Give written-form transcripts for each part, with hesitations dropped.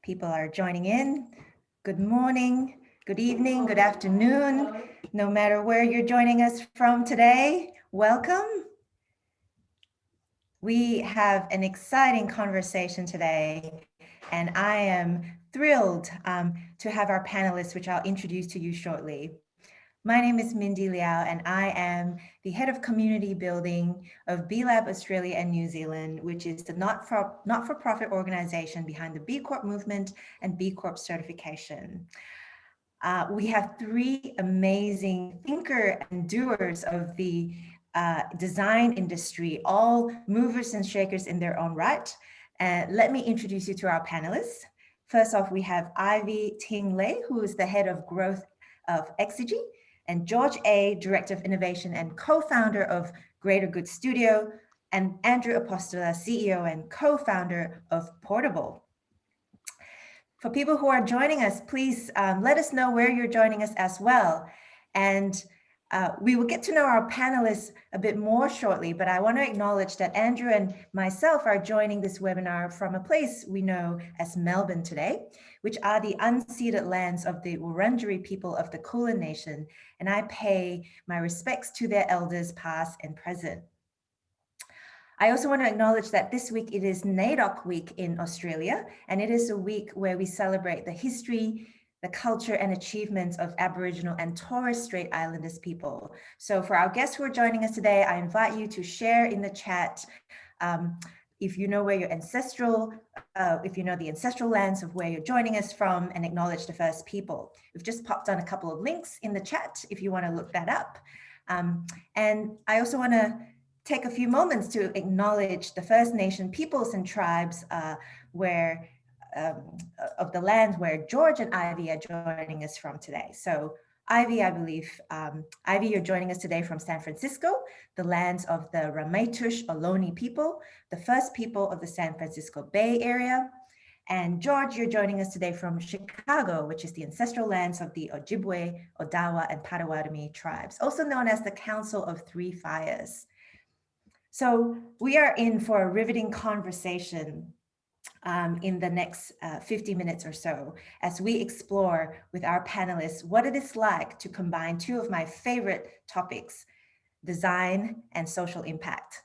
People are joining in. Good morning, good evening, good afternoon. No matter where you're joining us from today, welcome. We have an exciting conversation today, and I am thrilled to have our panelists, which I'll introduce to you shortly. My name is Mindy Liao, and I am the head of community building of B-Lab Australia and New Zealand, which is the not-for-profit organization behind the B Corp movement and B Corp certification. We have three amazing thinkers and doers of the design industry, all movers and shakers in their own right. Let me introduce you to our panelists. First off, we have Ivy Ting Lei, who is the head of growth of Exigy, and George A., Director of Innovation and co-founder of Greater Good Studio, and Andrew Apostola, CEO and co-founder of Portable. For people who are joining us, please let us know where you're joining us as well. And we will get to know our panelists a bit more shortly, but I want to acknowledge that Andrew and myself are joining this webinar from a place we know as Melbourne today, which are the unceded lands of the Wurundjeri people of the Kulin Nation, and I pay my respects to their elders past and present. I also want to acknowledge that this week it is NAIDOC week in Australia, and it is a week where we celebrate the history, the culture and achievements of Aboriginal and Torres Strait Islanders people. So for our guests who are joining us today, I invite you to share in the chat if you know where your ancestral, if you know the ancestral lands of where you're joining us from, and acknowledge the first people. We've just popped on a couple of links in the chat if you want to look that up. And I also want to take a few moments to acknowledge the First Nation peoples and tribes of the land where George and Ivy are joining us from today. So Ivy, I believe, Ivy, you're joining us today from San Francisco, the lands of the Ramaytush Ohlone people, the first people of the San Francisco Bay Area. And George, you're joining us today from Chicago, which is the ancestral lands of the Ojibwe, Odawa, and Potawatomi tribes, also known as the Council of Three Fires. So we are in for a riveting conversation in the next 50 minutes or so, as we explore with our panelists what it is like to combine two of my favorite topics, design and social impact.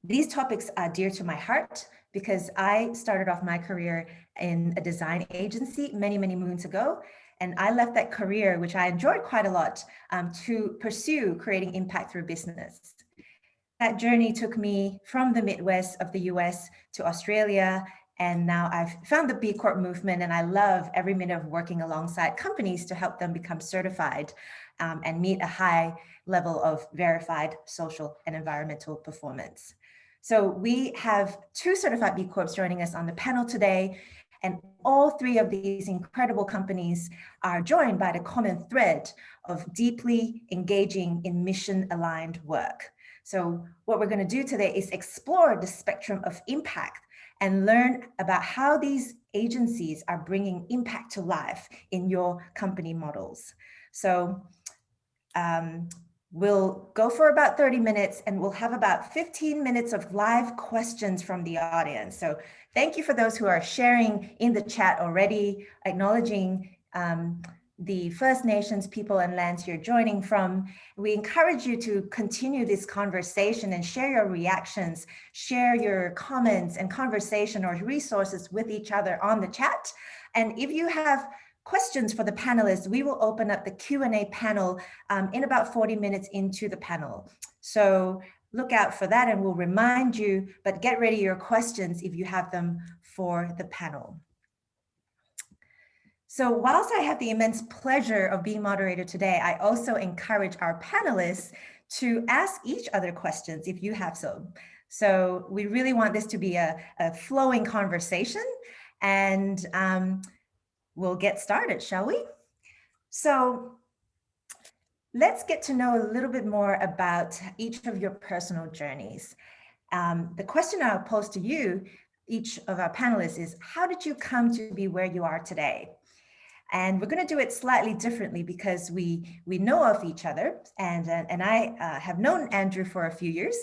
These topics are dear to my heart because I started off my career in a design agency many, many moons ago. And I left that career, which I enjoyed quite a lot, to pursue creating impact through business. That journey took me from the Midwest of the US to Australia, and now I've found the B Corp movement, and I love every minute of working alongside companies to help them become certified and meet a high level of verified social and environmental performance. So we have two certified B Corps joining us on the panel today, and all three of these incredible companies are joined by the common thread of deeply engaging in mission-aligned work. So what we're going to do today is explore the spectrum of impact and learn about how these agencies are bringing impact to life in your company models. So we'll go for about 30 minutes and we'll have about 15 minutes of live questions from the audience. So thank you for those who are sharing in the chat already, acknowledging the First Nations people and lands you're joining from. We encourage you to continue this conversation and share your reactions, share your comments and conversation or resources with each other on the chat. And if you have questions for the panelists, we will open up the Q&A panel in about 40 minutes into the panel. So look out for that and we'll remind you, but get ready your questions if you have them for the panel. So whilst I have the immense pleasure of being moderator today, I also encourage our panelists to ask each other questions if you have some. So we really want this to be a flowing conversation, and we'll get started, shall we? So let's get to know a little bit more about each of your personal journeys. The question I'll pose to you, each of our panelists, is how did you come to be where you are today? And we're going to do it slightly differently because we know of each other, and I have known Andrew for a few years.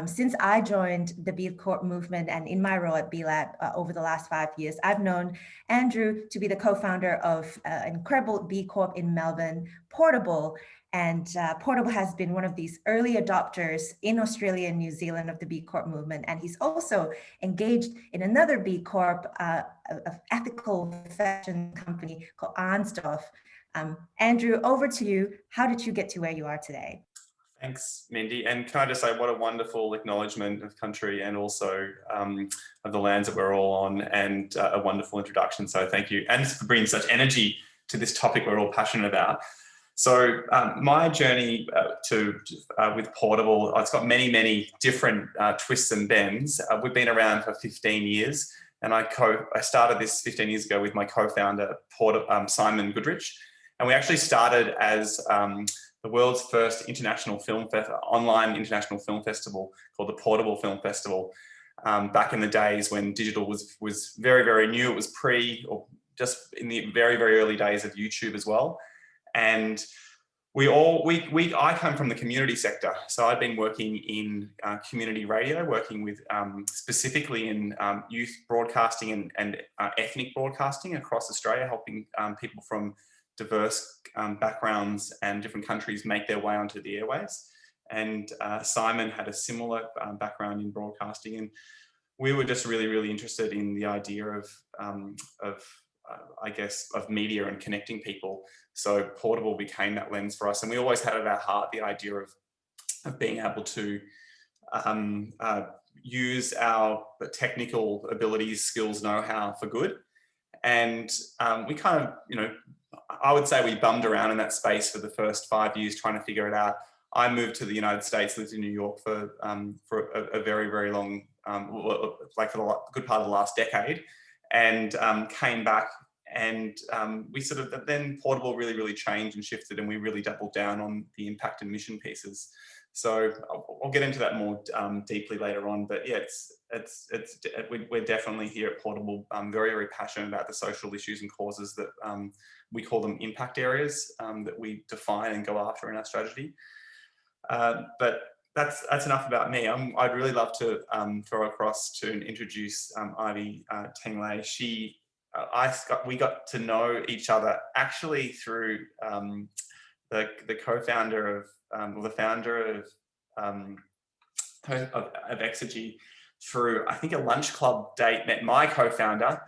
Since I joined the B Corp movement and in my role at B Lab over the last 5 years, I've known Andrew to be the co-founder of an incredible B Corp in Melbourne, Portable. And Portable has been one of these early adopters in Australia and New Zealand of the B Corp movement. And he's also engaged in another B Corp, of ethical fashion company called Arnsdorf. Andrew, over to you. How did you get to where you are today? Thanks, Mindy. And can I just say what a wonderful acknowledgement of country and also of the lands that we're all on, and a wonderful introduction. So thank you. And for bringing such energy to this topic we're all passionate about. So my journey with Portable, it's got many, many different twists and bends. We've been around for 15 years. And I started this 15 years ago with my co-founder, Simon Goodrich. And we actually started as the world's first online international film festival called the Portable Film Festival. Back in the days when digital was very, very new. It was or just in the very, very early days of YouTube as well. And I come from the community sector. So I'd been working in community radio, working with specifically in youth broadcasting and ethnic broadcasting across Australia, helping people from diverse backgrounds and different countries make their way onto the airwaves. And Simon had a similar background in broadcasting, and we were just really, really interested in the idea of media and connecting people. So Portable became that lens for us, and we always had at our heart the idea of being able to use our technical abilities, skills, know-how for good. And we kind of, I would say we bummed around in that space for the first 5 years trying to figure it out. I moved to the United States, lived in New York for a very, very long, for the good part of the last decade, and came back. And we then Portable really, really changed and shifted, and we really doubled down on the impact and mission pieces. So I'll get into that more deeply later on. But yeah, we're definitely here at Portable very, very passionate about the social issues and causes that we call them impact areas that we define and go after in our strategy. But that's enough about me. I'd really love to throw across to introduce Ivy Tenglei. We got to know each other actually through the co-founder the founder of Exergy through, I think, a lunch club date, met my co-founder,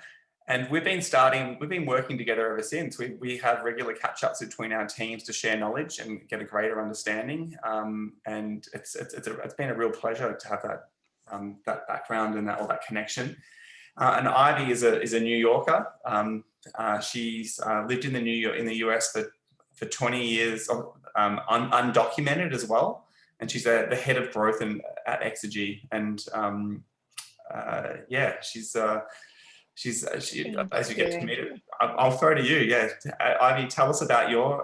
and we've been working together ever since. We have regular catch-ups between our teams to share knowledge and get a greater understanding. And it's been a real pleasure to have that background and all that connection. And Ivy is a New Yorker. She's lived in the US for 20 years, undocumented as well. And she's the head of growth at Exergy. And as you get to meet her, I'll throw to you. Yeah, Ivy, tell us about your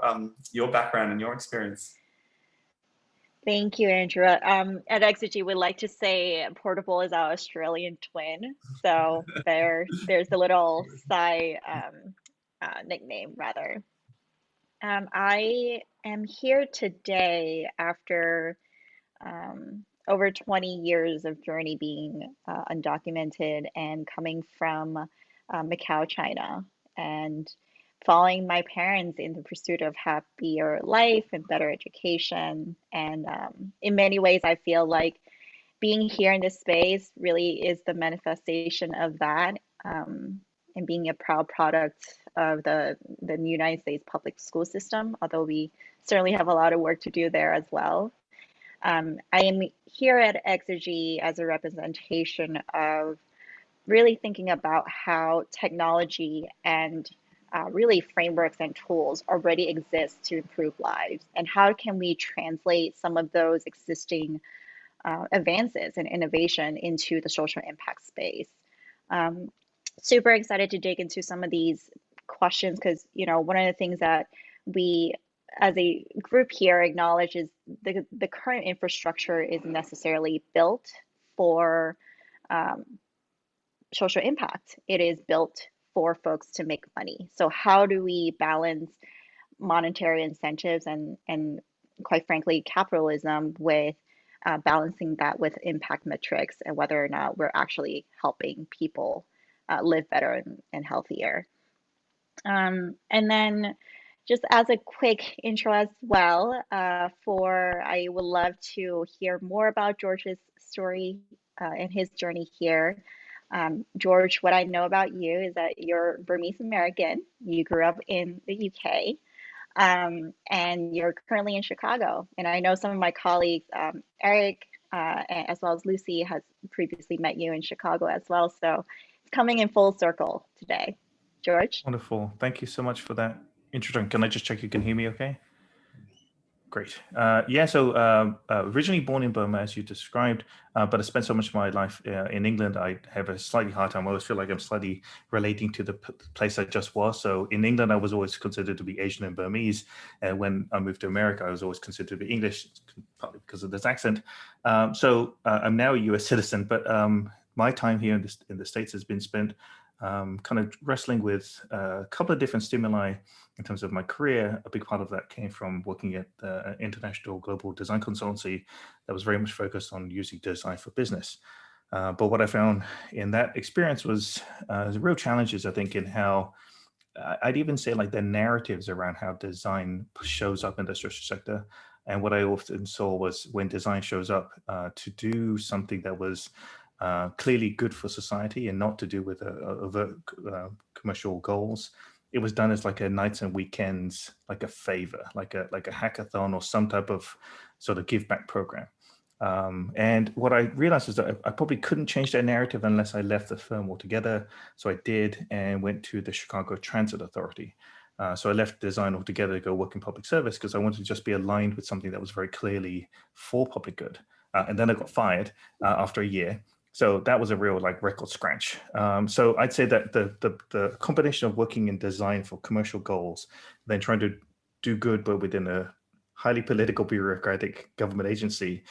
background and your experience. Thank you, Andrew. At Exergy, we like to say Portable is our Australian twin. So there's a little nickname rather. I am here today after over 20 years of journey being undocumented and coming from Macau, China, and following my parents in the pursuit of happier life and better education. And in many ways, I feel like being here in this space really is the manifestation of that, and being a proud product of the United States public school system, although we certainly have a lot of work to do there as well. I am here at Exergy as a representation of really thinking about how technology and really frameworks and tools already exist to improve lives, and how can we translate some of those existing advances and innovation into the social impact space. Super excited to dig into some of these questions because, one of the things that we as a group here acknowledge is the current infrastructure isn't necessarily built for social impact. It is built for folks to make money. So how do we balance monetary incentives and quite frankly capitalism with balancing that with impact metrics and whether or not we're actually helping people live better and healthier. And then just as a quick intro as well, I would love to hear more about George's story and his journey here. George, what I know about you is that you're Burmese American. You grew up in the UK, and you're currently in Chicago. And I know some of my colleagues, Eric, as well as Lucy, has previously met you in Chicago as well. So it's coming in full circle today. George? Wonderful. Thank you so much for that introduction. Can I just check you can hear me okay? Great. Originally born in Burma, as you described, but I spent so much of my life in England, I have a slightly hard time. I always feel like I'm slightly relating to the place I just was. So in England, I was always considered to be Asian and Burmese. And when I moved to America, I was always considered to be English, partly because of this accent. I'm now a US citizen, but my time here in the States has been spent kind of wrestling with a couple of different stimuli in terms of my career. A big part of that came from working at the international global design consultancy that was very much focused on using design for business. But what I found in that experience was real challenges, I think, in how I'd even say like the narratives around how design shows up in the social sector. And what I often saw was when design shows up to do something that was clearly good for society and not to do with overt commercial goals. It was done as like a nights and weekends, like a favor, like a hackathon or some type of sort of give back program. And what I realized is that I probably couldn't change that narrative unless I left the firm altogether. So I did and went to the Chicago Transit Authority. So I left design altogether to go work in public service because I wanted to just be aligned with something that was very clearly for public good. And then I got fired after a year. So that was a real like record scratch. So I'd say that the combination of working in design for commercial goals, then trying to do good, but within a highly political bureaucratic government agency,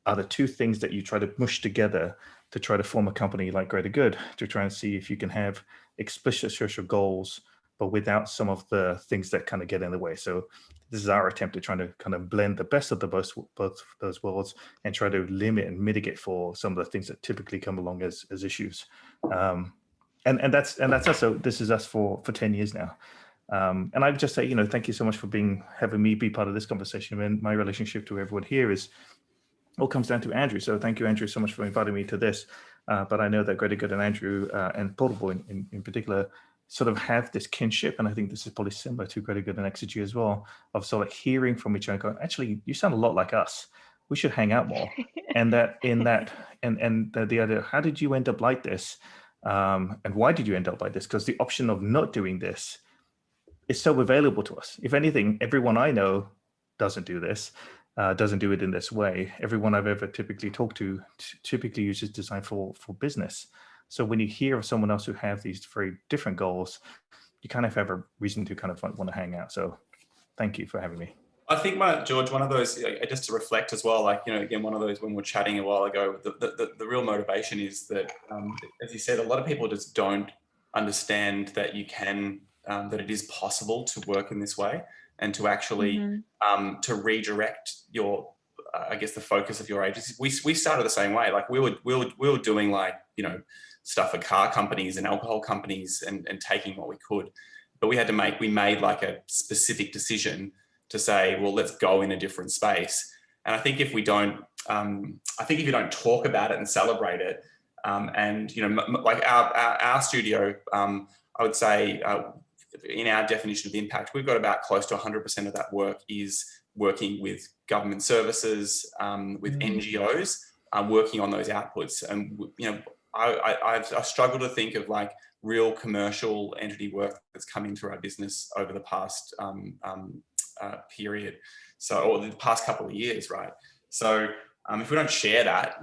are the two things that you try to mush together to try to form a company like Greater Good, to try and see if you can have explicit social goals, but without some of the things that kind of get in the way. So this is our attempt at trying to kind of blend the best of both those worlds and try to limit and mitigate for some of the things that typically come along as issues. And that's us. So this is us for 10 years now. And I would just say, thank you so much for having me be part of this conversation. And my relationship to everyone here all comes down to Andrew. So thank you, Andrew, so much for inviting me to this. But I know that Greater Good and Andrew and Portable in particular sort of have this kinship, and I think this is probably similar to Greater Good and XG as well, of sort of hearing from each other, going, actually, you sound a lot like us. We should hang out more. And the idea, how did you end up like this? And why did you end up like this? Because the option of not doing this is so available to us. If anything, everyone I know doesn't do this, doesn't do it in this way. Everyone I've ever typically talked to typically uses design for business. So when you hear of someone else who have these very different goals, you kind of have a reason to kind of want to hang out. So thank you for having me. I think, George, one of those, just to reflect as well, like, again, one of those when we were chatting a while ago, the real motivation is that, as you said, a lot of people just don't understand that you can, that it is possible to work in this way and to actually, to redirect your, I guess, the focus of your agency. We started the same way. Like we were doing like, stuff for car companies and alcohol companies and taking what we could, but we made like a specific decision to say, well, let's go in a different space. And I think if you don't talk about it and celebrate it, and like our studio, I would say in our definition of impact, we've got about close to 100% of that work is working with government services, with NGOs, working on those outputs. And I've struggled to think of like real commercial entity work that's coming through our business over the past period, or the past couple of years, right? So if we don't share that,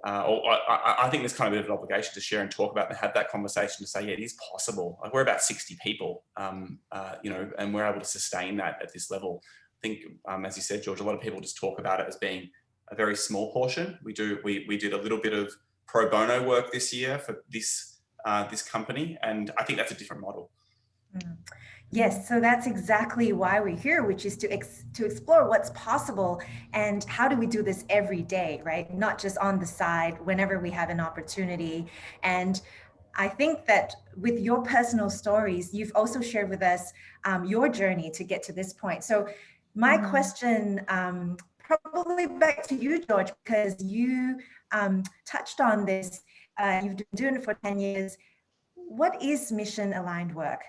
I think there's kind of a bit of an obligation to share and talk about and have that conversation to say, yeah, it is possible. Like we're about 60 people, and we're able to sustain that at this level. I think, as you said, George, a lot of people just talk about it as being a very small portion. We did a little bit of pro bono work this year for this company, and I think that's a different model. Yes, so that's exactly why we're here, which is to explore what's possible and how do we do this every day, right? Not just on the side whenever we have an opportunity. And I think that with your personal stories, you've also shared with us your journey to get to this point. So my question, probably back to you, George, because you touched on this. You've been doing it for 10 years. What is mission aligned work?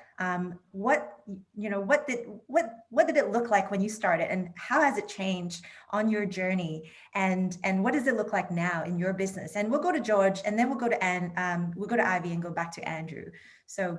What, what did it look like when you started, and how has it changed on your journey? And what does it look like now in your business? And we'll go to George, and then we'll go to we'll go to Ivy and go back to Andrew. So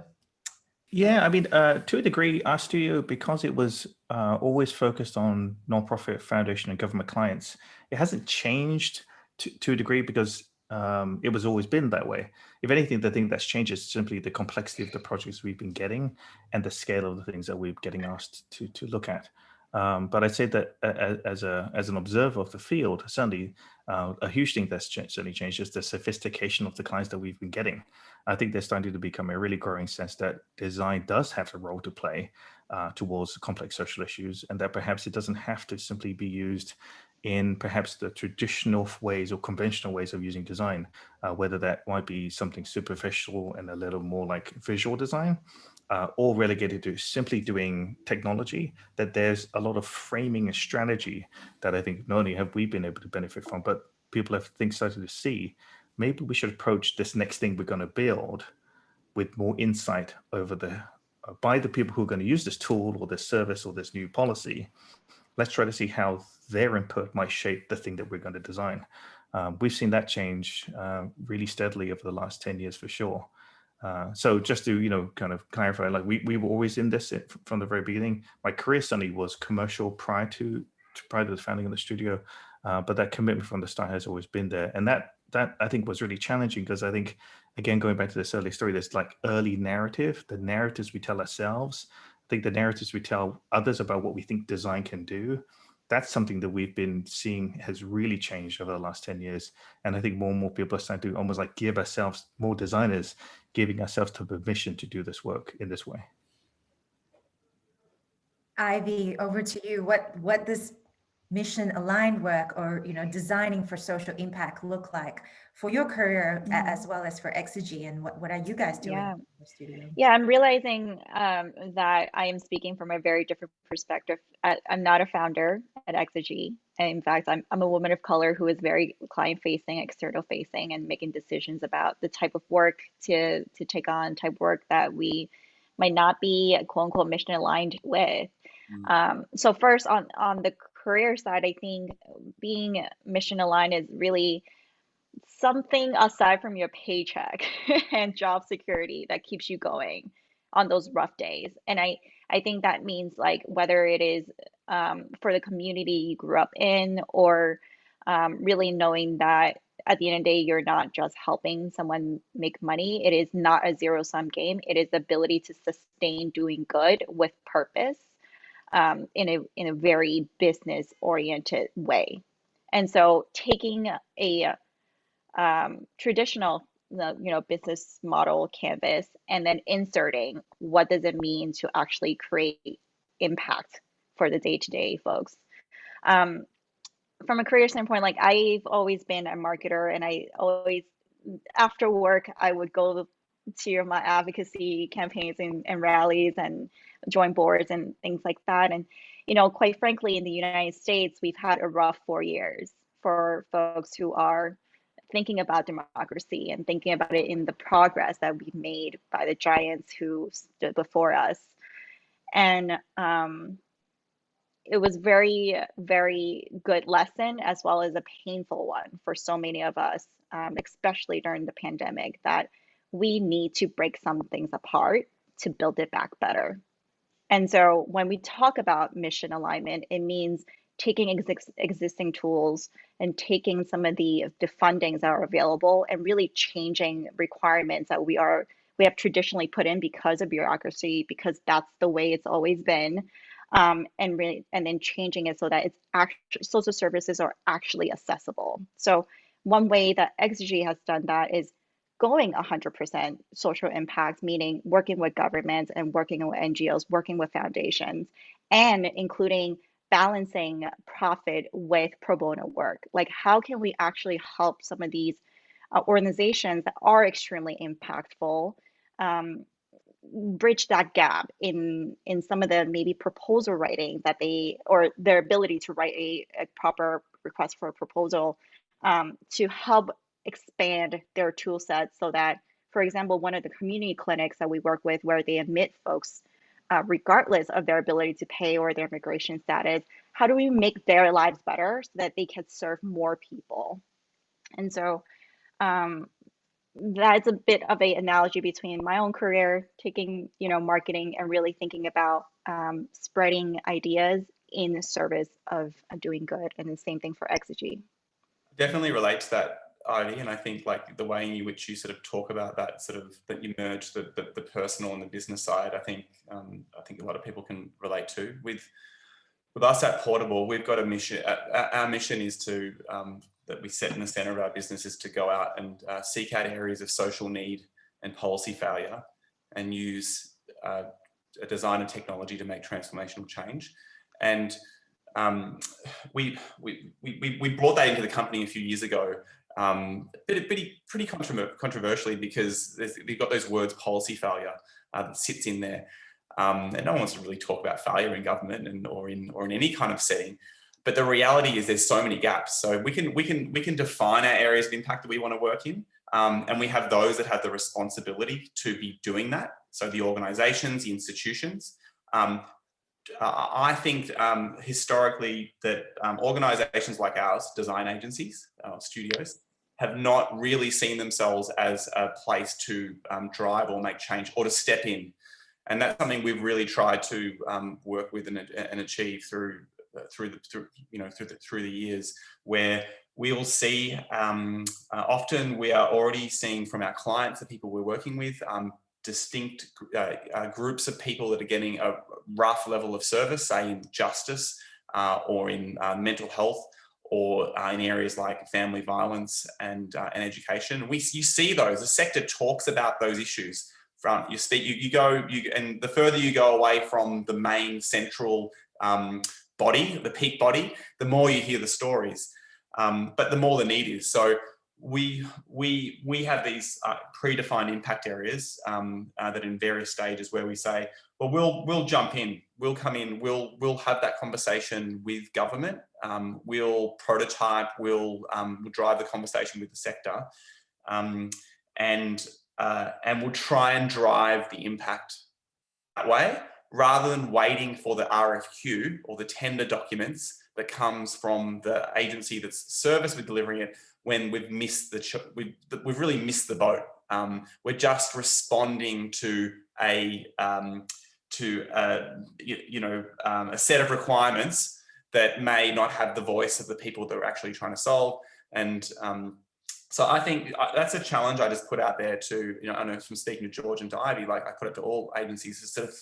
Yeah, I mean, to a degree, our studio, because it was always focused on nonprofit, foundation, and government clients, it hasn't changed to a degree because it was always been that way. If anything, the thing that's changed is simply the complexity of the projects we've been getting and the scale of the things that we're getting asked to look at. But I'd say that as an observer of the field, certainly a huge thing that's certainly changed is the sophistication of the clients that we've been getting. I think there's starting to become a really growing sense that design does have a role to play towards complex social issues, and that perhaps it doesn't have to simply be used in perhaps the traditional ways or conventional ways of using design, whether that might be something superficial and a little more like visual design, or relegated to simply doing technology, that there's a lot of framing and strategy that I think not only have we been able to benefit from, but people have started to see maybe we should approach this next thing we're going to build with more insight over by the people who are going to use this tool or this service or this new policy. Let's try to see how their input might shape the thing that we're going to design. We've seen that change really steadily over the last 10 years for sure. So just to kind of clarify, like we were always in this from the very beginning. My career certainly was commercial prior to the founding of the studio, but that commitment from the start has always been there, and that I think was really challenging because I think, again, going back to this early story, there's like early narrative, the narratives we tell ourselves. I think the narratives we tell others about what we think design can do. That's something that we've been seeing has really changed over the last 10 years. And I think more and more people are starting to almost like give ourselves, more designers, giving ourselves the permission to do this work in this way. Ivy, over to you. What does mission aligned work, or designing for social impact, look like for your career as well as for Exergy, and what are you guys doing Yeah. in your studio? Yeah, I'm realizing that I am speaking from a very different perspective. I'm not a founder at Exergy. In fact, I'm a woman of color who is very client facing, external facing, and making decisions about the type of work to take on, type of work that we might not be quote unquote mission aligned with. So first on the career side, I think being mission aligned is really something aside from your paycheck and job security that keeps you going on those rough days. And I think that means like whether it is for the community you grew up in, or really knowing that at the end of the day, you're not just helping someone make money. It is not a zero-sum game. It is the ability to sustain doing good with purpose in a very business oriented way. And so taking a traditional business model canvas and then inserting what does it mean to actually create impact for the day-to-day folks. Um, from a career standpoint, like I've always been a marketer, and I always after work I would go to my advocacy campaigns and rallies and join boards and things like that. And quite frankly, in the United States, we've had a rough 4 years for folks who are thinking about democracy and thinking about it in the progress that we've made by the giants who stood before us. And it was very, very good lesson as well as a painful one for so many of us, especially during the pandemic, that we need to break some things apart to build it back better. And so when we talk about mission alignment, it means taking existing tools and taking some of the fundings that are available and really changing requirements that we have traditionally put in because of bureaucracy, because that's the way it's always been, and then changing it so that it's actually social services are actually accessible. So one way that Exergy has done that is going 100% social impact, meaning working with governments and working with NGOs, working with foundations, and including balancing profit with pro bono work. Like, how can we actually help some of these organizations that are extremely impactful bridge that gap in some of the maybe proposal writing that they, or their ability to write a proper request for a proposal, to help expand their tool set so that, for example, one of the community clinics that we work with where they admit folks regardless of their ability to pay or their immigration status, how do we make their lives better so that they can serve more people? And so that's a bit of an analogy between my own career, taking, marketing and really thinking about spreading ideas in the service of doing good. And the same thing for Exegy. Definitely relate to that, Ivy, and I think like the way in which you sort of talk about that, sort of that you merge the personal and the business side, I think a lot of people can relate to. With us at Portable, we've got a mission. Our mission is to that we set in the center of our business is to go out and seek out areas of social need and policy failure, and use design and technology to make transformational change. And we brought that into the company a few years ago, pretty controversially, because we've got those words policy failure that sits in there, and no one wants to really talk about failure in government or in any kind of setting. But the reality is there's so many gaps. So we can define our areas of impact that we want to work in, and we have those that have the responsibility to be doing that. So the organisations, the institutions. I think historically that organisations like ours, design agencies, studios, have not really seen themselves as a place to drive or make change or to step in, and that's something we've really tried to work with and achieve through the years, where we'll see often we are already seeing from our clients, the people we're working with, distinct groups of people that are getting a rough level of service, say in justice or in mental health, or in areas like family violence and education. You see those. The sector talks about those issues. And the further you go away from the main central body, the peak body, the more you hear the stories, but the more the need is. So we have these predefined impact areas that in various stages where we say, well, we'll jump in, we'll come in, we'll have that conversation with government, we'll prototype, we'll drive the conversation with the sector, and we'll try and drive the impact that way, rather than waiting for the RFQ or the tender documents that comes from the agency that's service with delivering it, when we've really missed the boat. We're just responding to a set of requirements that may not have the voice of the people that we're actually trying to solve. And so I think that's a challenge I just put out there to, I know from speaking to George and to Ivy, like I put it to all agencies, to sort of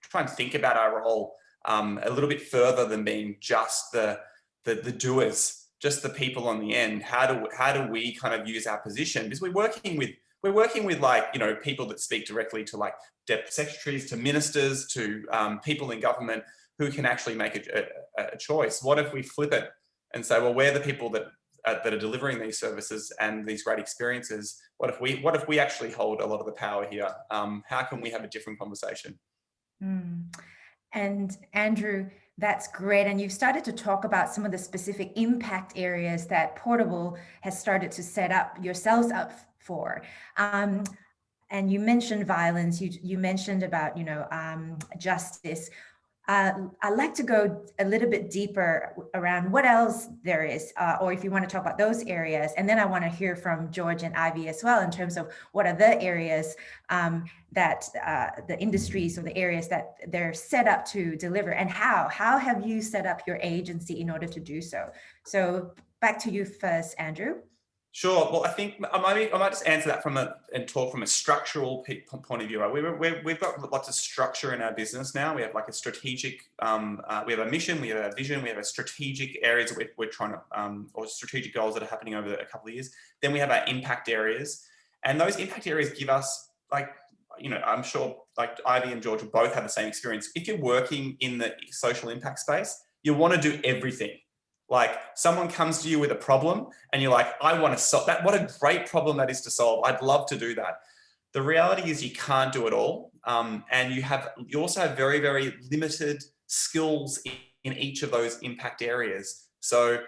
try and think about our role a little bit further than being just the doers, just the people on the end. How do we kind of use our position? Because we're working with like, people that speak directly to like deputy secretaries, to ministers, to people in government who can actually make a choice. What if we flip it and say, well, we're the people that are delivering these services and these great experiences? What if we actually hold a lot of the power here? How can we have a different conversation? And Andrew, that's great. And you've started to talk about some of the specific impact areas that Portable has started to set up yourselves up for. And you mentioned violence, you mentioned about, justice. I'd like to go a little bit deeper around what else there is, or if you want to talk about those areas. And then I want to hear from George and Ivy as well, in terms of what are the areas that the industries or the areas that they're set up to deliver, and how have you set up your agency in order to do so? So back to you first, Andrew. Sure. Well, I think I might just answer that and talk from a structural point of view. Right? We've got lots of structure in our business now. We have like a strategic, we have a mission, we have a vision, we have a strategic areas that we're trying to, or strategic goals that are happening over a couple of years. Then we have our impact areas. And those impact areas give us, like, you know, I'm sure like Ivy and George will both have the same experience. If you're working in the social impact space, you want to do everything. Like someone comes to you with a problem and you're like, I want to solve that. What a great problem that is to solve. I'd love to do that. The reality is you can't do it all. And you also have very, very limited skills in each of those impact areas. So,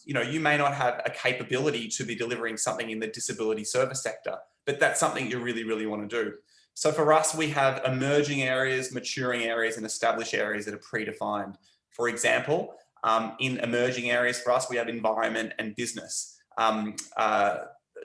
you know, you may not have a capability to be delivering something in the disability service sector, but that's something you really, really want to do. So for us, we have emerging areas, maturing areas, and established areas that are predefined. For example, in emerging areas for us, we have environment and business.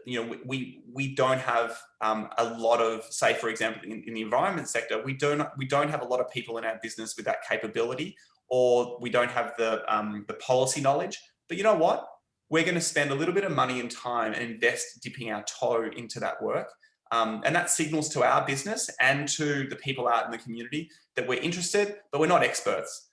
You know, we don't have a lot of, say, for example, in the environment sector, we don't have a lot of people in our business with that capability, or we don't have the policy knowledge. But you know what? We're going to spend a little bit of money and time and invest dipping our toe into that work. And that signals to our business and to the people out in the community that we're interested, but we're not experts.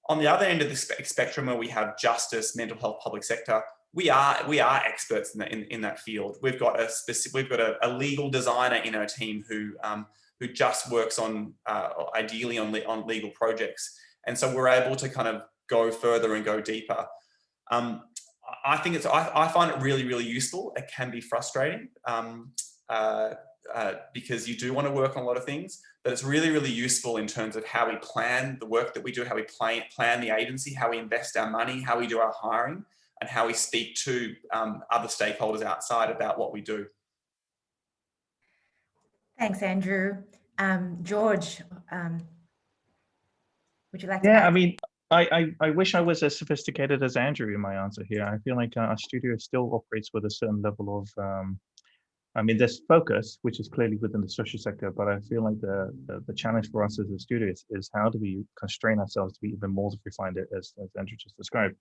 On the other end of the spectrum, where we have justice, mental health, public sector, we are experts in that field. We've got a legal designer in our team who just works on ideally on legal projects, and so we're able to kind of go further and go deeper. I think I find it really, really useful. It can be frustrating because you do want to work on a lot of things, but it's really, really useful in terms of how we plan the work that we do, how we plan the agency, how we invest our money, how we do our hiring, and how we speak to other stakeholders outside about what we do. Thanks, Andrew. George, would you like to add? Yeah, I mean, I wish I was as sophisticated as Andrew in my answer here. I feel like our studio still operates with a certain level of, I mean, there's focus, which is clearly within the social sector, but I feel like the challenge for us as a studio is how do we constrain ourselves to be even more refined, as Andrew just described.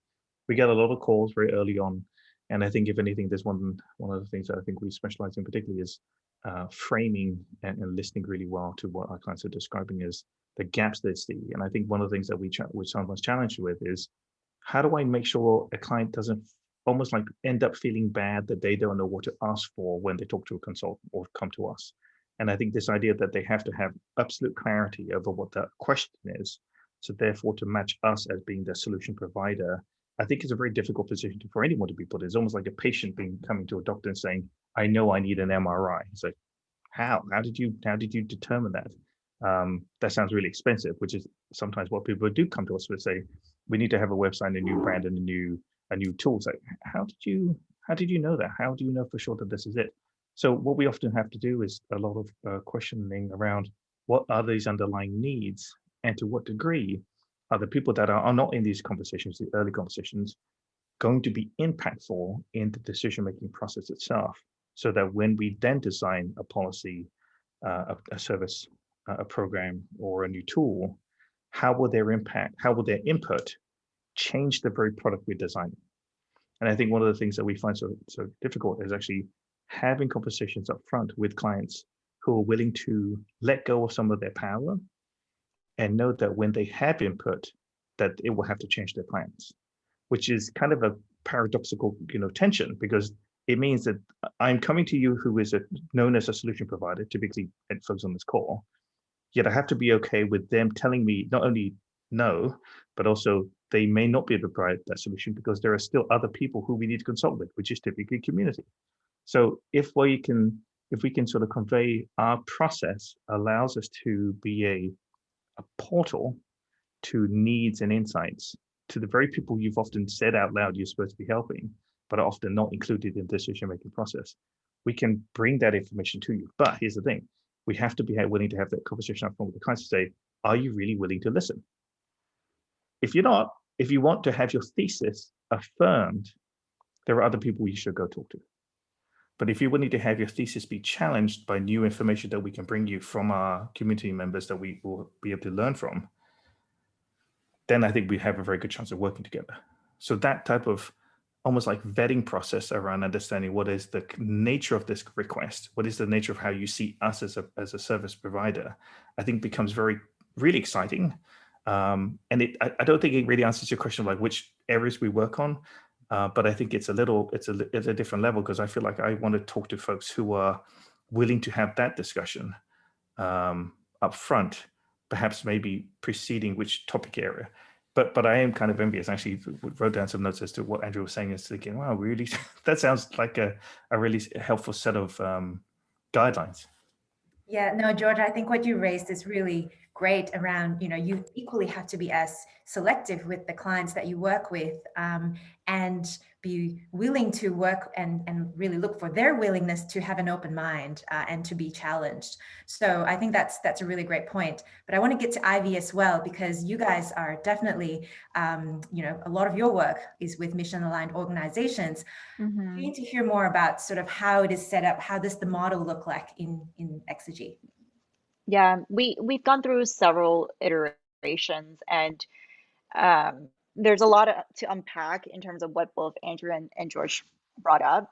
We get a lot of calls very early on, and I think if anything, there's one of the things that I think we specialize in particularly is framing and listening really well to what our clients are describing as the gaps they see. And I think one of the things that we sometimes challenge with is, how do I make sure a client doesn't almost like end up feeling bad that they don't know what to ask for when they talk to a consultant or come to us? And I think this idea that they have to have absolute clarity over what that question is, so therefore to match us as being the solution provider, I think is a very difficult position for anyone to be put in. It's almost like a patient coming to a doctor and saying, I know I need an MRI. It's like, how did you determine that? That sounds really expensive, which is sometimes what people do come to us with, say, we need to have a website, a new brand, and a new tool. So how did you know that? How do you know for sure that this is it? So what we often have to do is a lot of questioning around what are these underlying needs, and to what degree are the people that are not in these conversations, the early conversations, going to be impactful in the decision-making process itself, so that when we then design a policy, a service, a program, or a new tool, how will their input change the very product we're designing? And I think one of the things that we find so difficult is actually having conversations up front with clients who are willing to let go of some of their power and know that when they have input, that it will have to change their plans, which is kind of a paradoxical, tension, because it means that I'm coming to you who is known as a solution provider, typically folks on this call, yet I have to be okay with them telling me not only no, but also they may not be able to provide that solution because there are still other people who we need to consult with, which is typically community. So if we can sort of convey our process allows us to be a portal to needs and insights to the very people you've often said out loud you're supposed to be helping, but are often not included in the decision-making process. We can bring that information to you. But here's the thing, we have to be willing to have that conversation up front with the clients to say, are you really willing to listen? If you're not, if you want to have your thesis affirmed, there are other people you should go talk to. But if you're willing to have your thesis be challenged by new information that we can bring you from our community members that we will be able to learn from, then I think we have a very good chance of working together. So that type of almost like vetting process around understanding what is the nature of this request, what is the nature of how you see us as a service provider, I think becomes really exciting. And I don't think it really answers your question of like which areas we work on, But I think it's a different level, because I feel like I want to talk to folks who are willing to have that discussion up front, perhaps maybe preceding which topic area. But I am kind of envious. I actually wrote down some notes as to what Andrew was saying, is thinking, wow, really, that sounds like a really helpful set of guidelines. Yeah, no, George, I think what you raised is really great around, you equally have to be as selective with the clients that you work with, and be willing to work and really look for their willingness to have an open mind and to be challenged. So I think that's a really great point. But I want to get to Ivy as well, because you guys are definitely, a lot of your work is with mission aligned organizations. Mm-hmm. We need to hear more about sort of how it is set up. How does the model look like in Exegy? Yeah, we've gone through several iterations, and there's a lot to unpack in terms of what both Andrew and George brought up.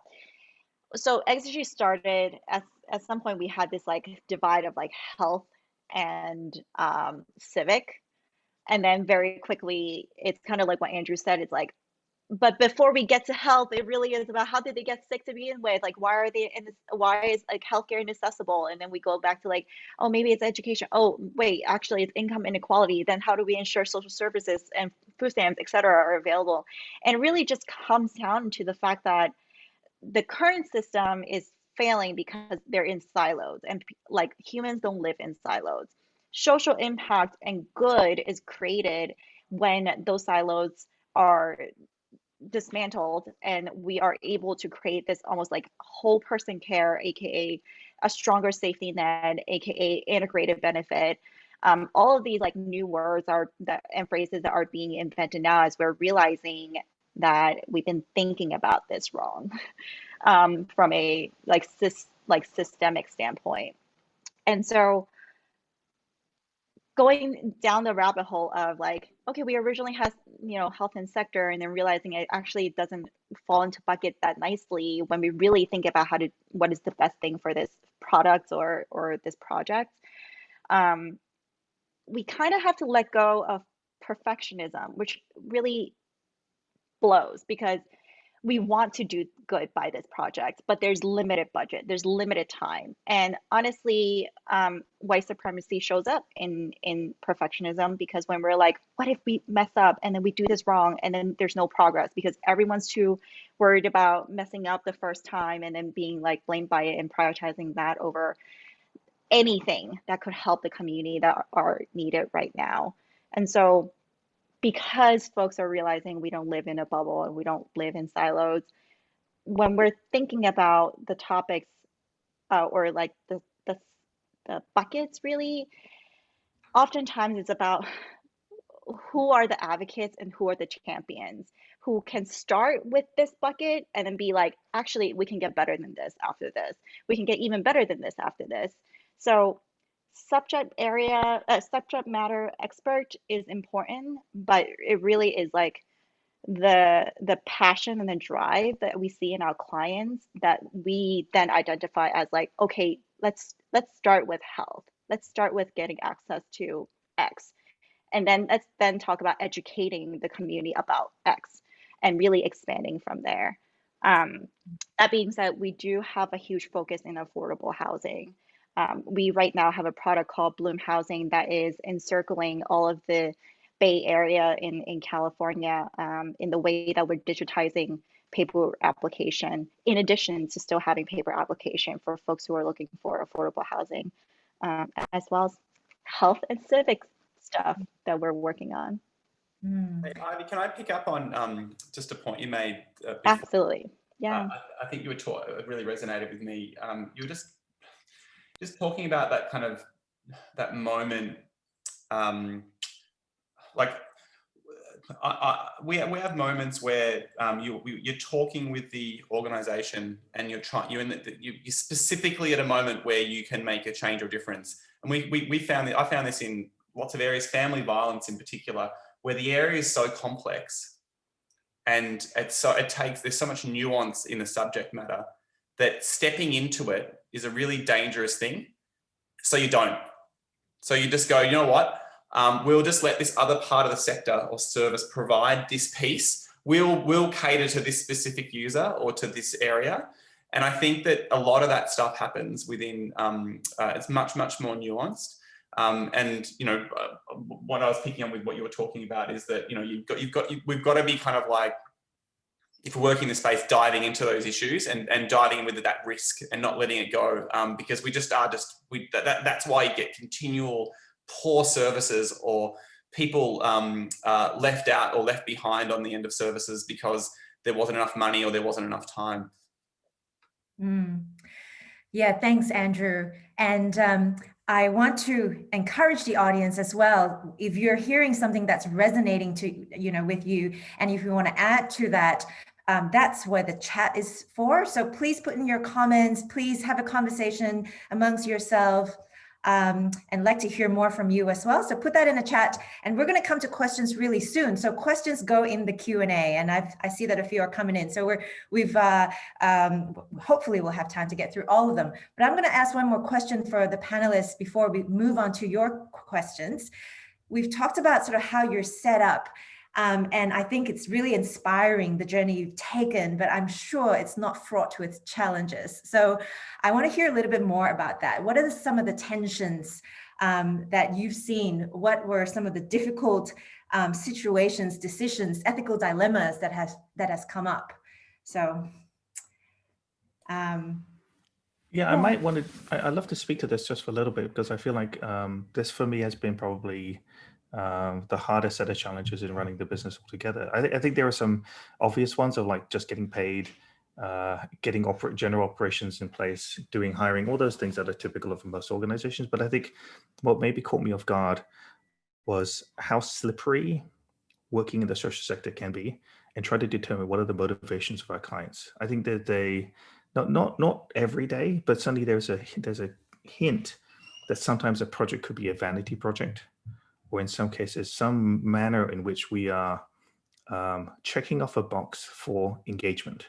So Exegy started at some point, we had this like divide of like health and civic, and then very quickly it's kind of like what Andrew said. It's like, but before we get to health, it really is about how did they get sick to begin with? Like, why are they in this? Why is like healthcare inaccessible? And then we go back to like, oh, maybe it's education. Oh, wait, actually, it's income inequality. Then how do we ensure social services and food stamps, et cetera, are available? And it really just comes down to the fact that the current system is failing because they're in silos, and like humans don't live in silos. Social impact and good is created when those silos are dismantled and we are able to create this almost like whole person care, aka a stronger safety net, aka integrated benefit. All of these like new words and phrases that are being invented now as we're realizing that we've been thinking about this wrong from a systemic standpoint. And so going down the rabbit hole of like, okay, we originally had, health and sector, and then realizing it actually doesn't fall into bucket that nicely when we really think about what is the best thing for this product or this project. We kind of have to let go of perfectionism, which really blows, because we want to do good by this project, but there's limited budget, there's limited time. And honestly, white supremacy shows up in perfectionism, because when we're like, what if we mess up and then we do this wrong and then there's no progress, because everyone's too worried about messing up the first time and then being like blamed by it and prioritizing that over anything that could help the community that are needed right now. And so because folks are realizing we don't live in a bubble and we don't live in silos, when we're thinking about the topics or like the buckets, really, oftentimes it's about who are the advocates and who are the champions who can start with this bucket and then be like, actually, we can get better than this after this. We can get even better than this after this. So subject matter expert is important, but it really is like the passion and the drive that we see in our clients that we then identify as like, okay, let's start with health. Let's start with getting access to X. And then let's then talk about educating the community about X and really expanding from there. That being said, we do have a huge focus in affordable housing. We right now have a product called Bloom Housing that is encircling all of the Bay Area in California in the way that we're digitizing paper application, in addition to still having paper application for folks who are looking for affordable housing, as well as health and civic stuff that we're working on. Hey, Ivy, can I pick up on just a point you made? Absolutely, yeah. I think you were it really resonated with me. You were just talking about that kind of that moment, like we have moments where you're talking with the organization and you're specifically at a moment where you can make a change or difference. And I found this in lots of areas, family violence in particular, where the area is so complex and there's so much nuance in the subject matter that stepping into it is a really dangerous thing. So you don't. So you just go, you know what? We'll just let this other part of the sector or service provide this piece. we'll cater to this specific user or to this area. And I think that a lot of that stuff happens within, it's much more nuanced. And, you know, what I was picking up with what you were talking about is that, you know, we've got to be kind of like, if we're working in the space, diving into those issues and diving in with that risk and not letting it go, because we just are that's why you get continual poor services or people left out or left behind on the end of services because there wasn't enough money or there wasn't enough time. Yeah, thanks, Andrew. And I want to encourage the audience as well. If you're hearing something that's resonating with you, and if you want to add to that, that's what the chat is for. So please put in your comments. Please have a conversation amongst yourself. And like to hear more from you as well. So put that in the chat, and we're going to come to questions really soon. So questions go in the Q&A, and I see that a few are coming in. So we've hopefully we'll have time to get through all of them. But I'm going to ask one more question for the panelists before we move on to your questions. We've talked about sort of how you're set up. And I think it's really inspiring, the journey you've taken, but I'm sure it's not fraught with challenges. So I want to hear a little bit more about that. What are some of the tensions that you've seen? What were some of the difficult situations, decisions, ethical dilemmas that has come up? So yeah, I might want to, I'd love to speak to this just for a little bit, because I feel like this for me has been probably the hardest set of challenges in running the business altogether. I think there are some obvious ones of like just getting paid, getting general operations in place, doing hiring, all those things that are typical of most organizations. But I think what maybe caught me off guard was how slippery working in the social sector can be, and try to determine what are the motivations of our clients. I think that they, not every day, but certainly there's a hint that sometimes a project could be a vanity project, or in some cases, some manner in which we are checking off a box for engagement,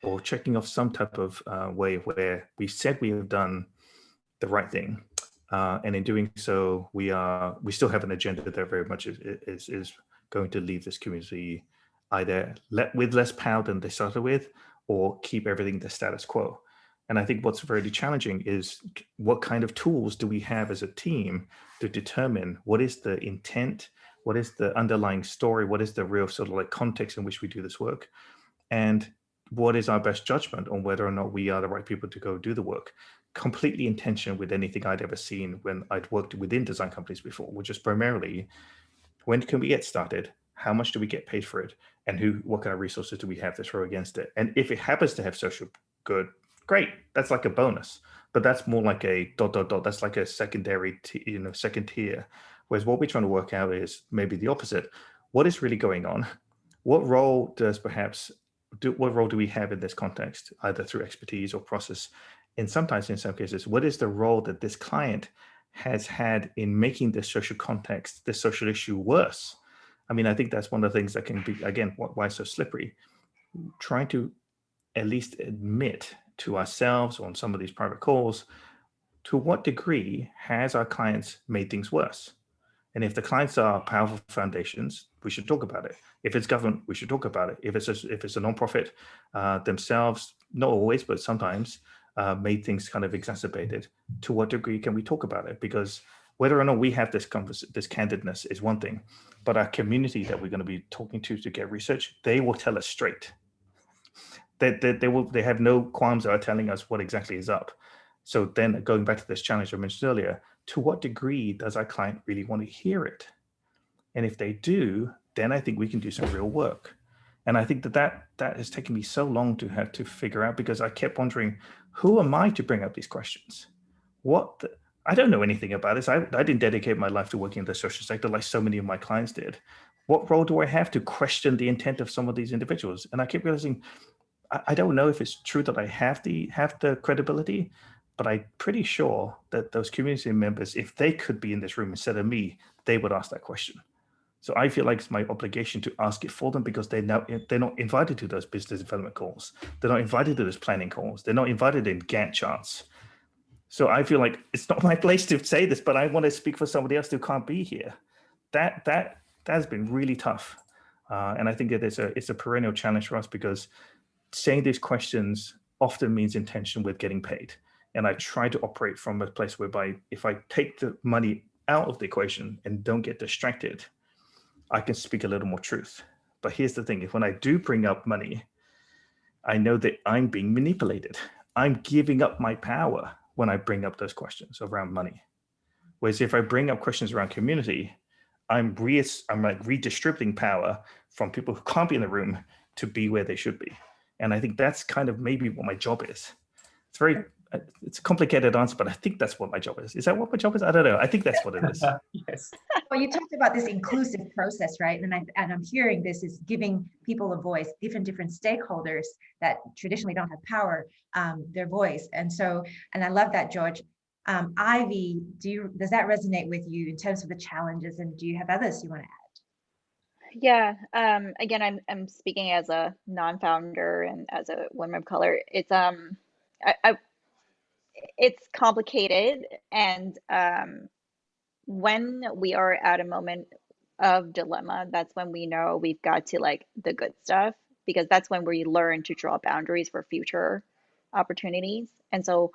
or checking off some type of way where we said we have done the right thing. And in doing so, we still have an agenda that very much is going to leave this community either with less power than they started with, or keep everything the status quo. And I think what's very challenging is what kind of tools do we have as a team to determine what is the intent, what is the underlying story, what is the real sort of like context in which we do this work, and what is our best judgment on whether or not we are the right people to go do the work. Completely in tension with anything I'd ever seen when I'd worked within design companies before, which is primarily, when can we get started? How much do we get paid for it? And what kind of resources do we have to throw against it? And if it happens to have social good, great, that's like a bonus, but that's more like a ... That's like a secondary, second tier. Whereas what we're trying to work out is maybe the opposite. What is really going on? What role do we have in this context, either through expertise or process? And sometimes, in some cases, what is the role that this client has had in making this social context, this social issue worse? I mean, I think that's one of the things that can be, again, why it's so slippery. Trying to at least admit to ourselves on some of these private calls, to what degree has our clients made things worse? And if the clients are powerful foundations, we should talk about it. If it's government, we should talk about it. If it's a nonprofit themselves, not always, but sometimes made things kind of exacerbated, to what degree can we talk about it? Because whether or not we have this candidness is one thing, but our community that we're going to be talking to get research, they will tell us straight. They have no qualms about telling us what exactly is up. So then going back to this challenge I mentioned earlier, to what degree does our client really want to hear it? And if they do, then I think we can do some real work. And I think that has taken me so long to have to figure out, because I kept wondering, who am I to bring up these questions? I don't know anything about this. I didn't dedicate my life to working in the social sector like so many of my clients did. What role do I have to question the intent of some of these individuals? And I kept realizing, I don't know if it's true that I have the credibility, but I'm pretty sure that those community members, if they could be in this room instead of me, they would ask that question. So I feel like it's my obligation to ask it for them, because they're not invited to those business development calls. They're not invited to those planning calls. They're not invited in Gantt charts. So I feel like it's not my place to say this, but I want to speak for somebody else who can't be here. That has been really tough. And I think that it's a perennial challenge for us, because saying these questions often means intention with getting paid. And I try to operate from a place whereby if I take the money out of the equation and don't get distracted, I can speak a little more truth. But here's the thing, if when I do bring up money, I know that I'm being manipulated. I'm giving up my power when I bring up those questions around money. Whereas if I bring up questions around community, I'm like redistributing power from people who can't be in the room to be where they should be. And I think that's kind of maybe what my job is. It's a complicated answer, but I think that's what my job is. Is that what my job is? I don't know. I think that's what it is. Yes. Well, you talked about this inclusive process, right? And I'm hearing this is giving people a voice, different stakeholders that traditionally don't have power, their voice. And I love that, George. Ivy, does that resonate with you in terms of the challenges, and do you have others you want to add? Yeah. Again, I'm speaking as a non-founder and as a woman of color. It's complicated, and when we are at a moment of dilemma, that's when we know we've got to like the good stuff, because that's when we learn to draw boundaries for future opportunities. And so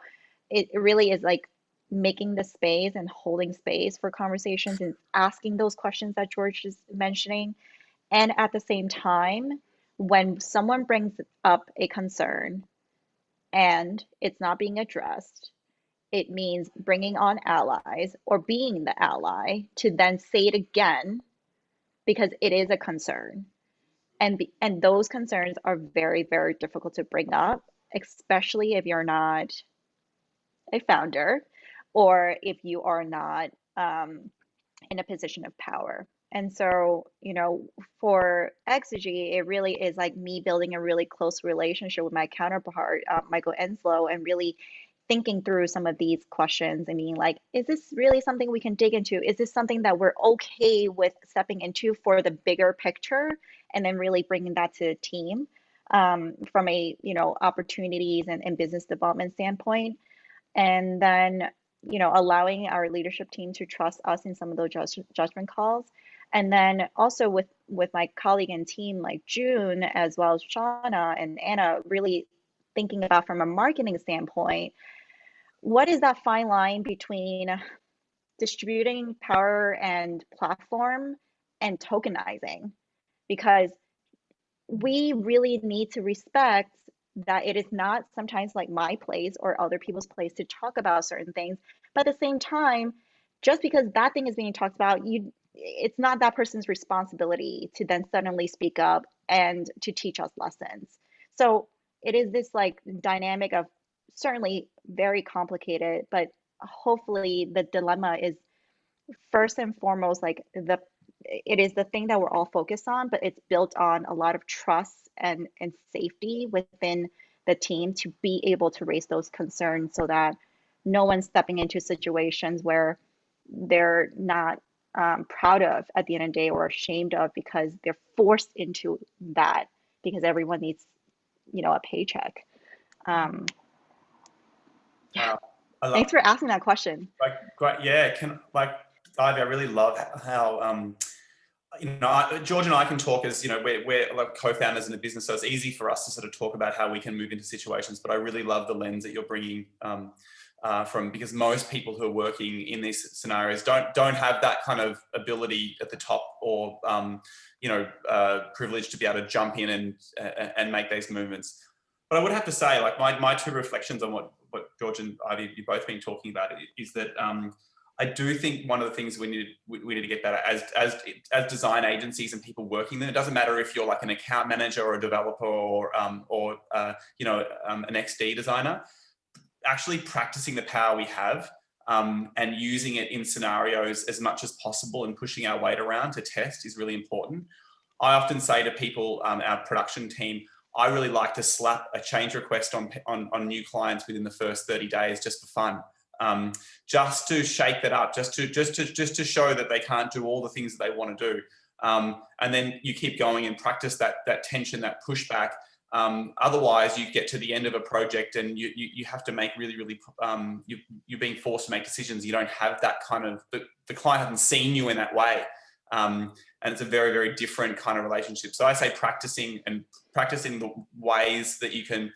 it really is like making the space and holding space for conversations and asking those questions that George is mentioning. And at the same time, when someone brings up a concern and it's not being addressed, it means bringing on allies or being the ally to then say it again, because it is a concern. And those concerns are very, very difficult to bring up, especially if you're not a founder or if you are not in a position of power. And so, for Exigy, it really is like me building a really close relationship with my counterpart, Michael Enslow, and really thinking through some of these questions and being like, is this really something we can dig into? Is this something that we're okay with stepping into for the bigger picture? And then really bringing that to the team from a, opportunities and business development standpoint. And then, allowing our leadership team to trust us in some of those judgment calls. And then also with my colleague and team like June, as well as Shauna and Anna, really thinking about from a marketing standpoint, what is that fine line between distributing power and platform and tokenizing? Because we really need to respect that it is not sometimes like my place or other people's place to talk about certain things. But at the same time, just because that thing is being talked about, it's not that person's responsibility to then suddenly speak up and to teach us lessons. So it is this like dynamic of certainly very complicated, but hopefully the dilemma is first and foremost like it is the thing that we're all focused on, but it's built on a lot of trust and safety within the team to be able to raise those concerns so that no one's stepping into situations where they're not proud of at the end of the day or ashamed of because they're forced into that because everyone needs, a paycheck. Wow. Thanks for asking that question. Great. Yeah. Ivy, I really love how, George and I can talk as, we're like co-founders in the business, so it's easy for us to sort of talk about how we can move into situations, but I really love the lens that you're bringing from, because most people who are working in these scenarios don't have that kind of ability at the top or, privilege to be able to jump in and make these movements. But I would have to say, like my two reflections on what George and Ivy, you've both been talking about is that I do think one of the things we need to get better as design agencies and people working there. It doesn't matter if you're like an account manager or a developer or an XD designer. Actually practicing the power we have and using it in scenarios as much as possible and pushing our weight around to test is really important. I often say to people, our production team, I really like to slap a change request on new clients within the first 30 days just for fun. Just to shake that up, just to show that they can't do all the things that they want to do. And then you keep going and practice that tension, that pushback. Otherwise, you get to the end of a project and you have to make really, you're being forced to make decisions. You don't have that kind of, the client hasn't seen you in that way. And it's a very, very different kind of relationship. So I say practicing the ways that you can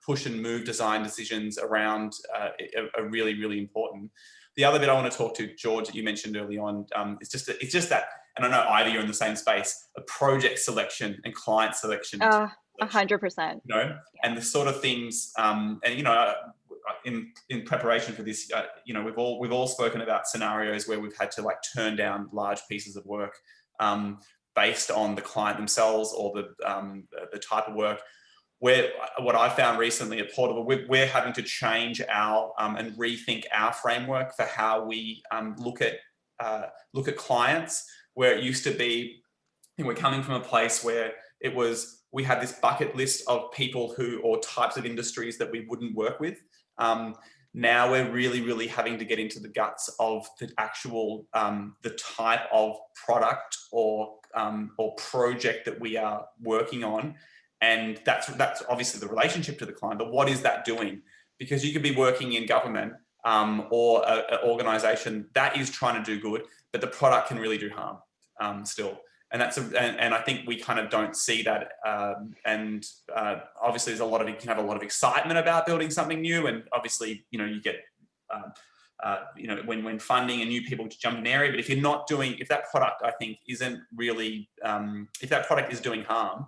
push and move design decisions around are really, really important. The other bit I want to talk to, George, that you mentioned early on, it's just that, and I know Ivy, you're in the same space, a project selection and client selection. 100%. You know, and the sort of things, and you know, in preparation for this, you know, we've all spoken about scenarios where we've had to like turn down large pieces of work based on the client themselves or the type of work. Where what I found recently at Portable, we're having to change our and rethink our framework for how we look at clients. Where it used to be, you know, we're coming from a place where it was we had this bucket list of people or types of industries that we wouldn't work with. Now we're really, really having to get into the guts of the actual the type of product or project that we are working on. And that's obviously the relationship to the client, but what is that doing? Because you could be working in government or an organization that is trying to do good, but the product can really do harm still. And and I think we kind of don't see that. Obviously you can have a lot of excitement about building something new. And obviously, you know, you get, you know, when funding and new people to jump in an area, but if you're not doing, if that product, I think isn't really, if that product is doing harm,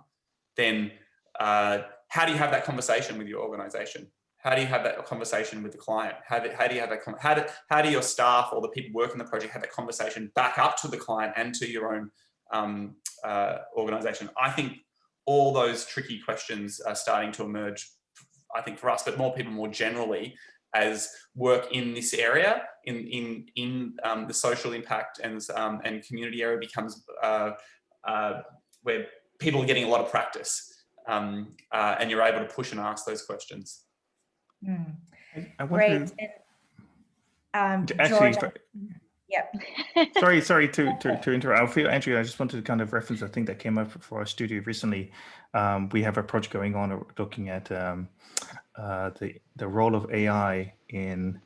then how do you have that conversation with your organization? How do you have that conversation with the client? How do you have that? How do your staff or the people working the project have that conversation back up to the client and to your own organization? I think all those tricky questions are starting to emerge, I think for us, but more people more generally, as work in this area, in the social impact and community area becomes where people are getting a lot of practice. And you're able to push and ask those questions. I wonder, great. Actually, George, yep. sorry to interrupt. I feel, Andrew, I just wanted to kind of reference a thing that came up for our studio recently. We have a project going on looking at the role of AI in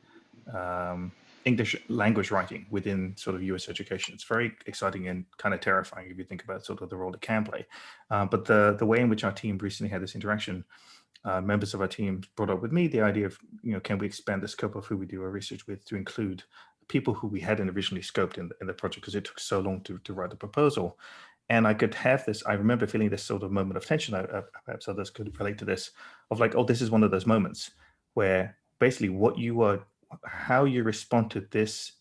English language writing within sort of US education. It's very exciting and kind of terrifying if you think about sort of the role it can play. But the way in which our team recently had this interaction, members of our team brought up with me the idea of, you know, can we expand the scope of who we do our research with to include people who we hadn't originally scoped in the project because it took so long to write the proposal. And I could have this, I remember feeling this sort of moment of tension, perhaps others could relate to this, of like, oh, this is one of those moments where basically how you respond to this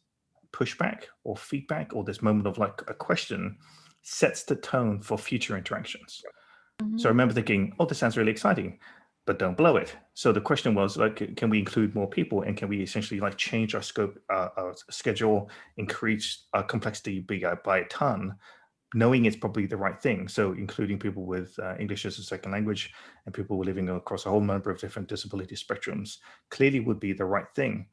pushback or feedback or this moment of like a question sets the tone for future interactions. Mm-hmm. So I remember thinking, oh, this sounds really exciting, but don't blow it. So the question was like, can we include more people and can we essentially like change our scope, our schedule, increase our complexity by a ton, knowing it's probably the right thing. So including people with English as a second language and people living across a whole number of different disability spectrums clearly would be the right thing.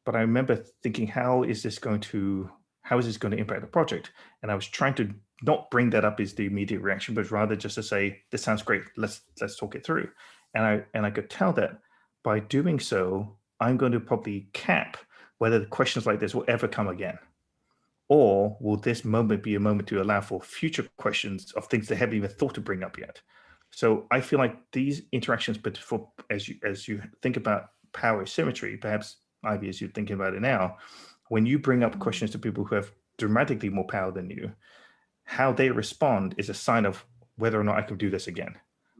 But I remember thinking, how is this going to impact the project? And I was trying to not bring that up as the immediate reaction, but rather just to say, this sounds great, let's talk it through. And I could tell that by doing so, I'm going to probably cap whether the questions like this will ever come again. Or will this moment be a moment to allow for future questions of things they haven't even thought to bring up yet? So I feel like these interactions, but as you think about power asymmetry, perhaps Ivy, as you're thinking about it now, when you bring up questions to people who have dramatically more power than you, how they respond is a sign of whether or not I can do this again.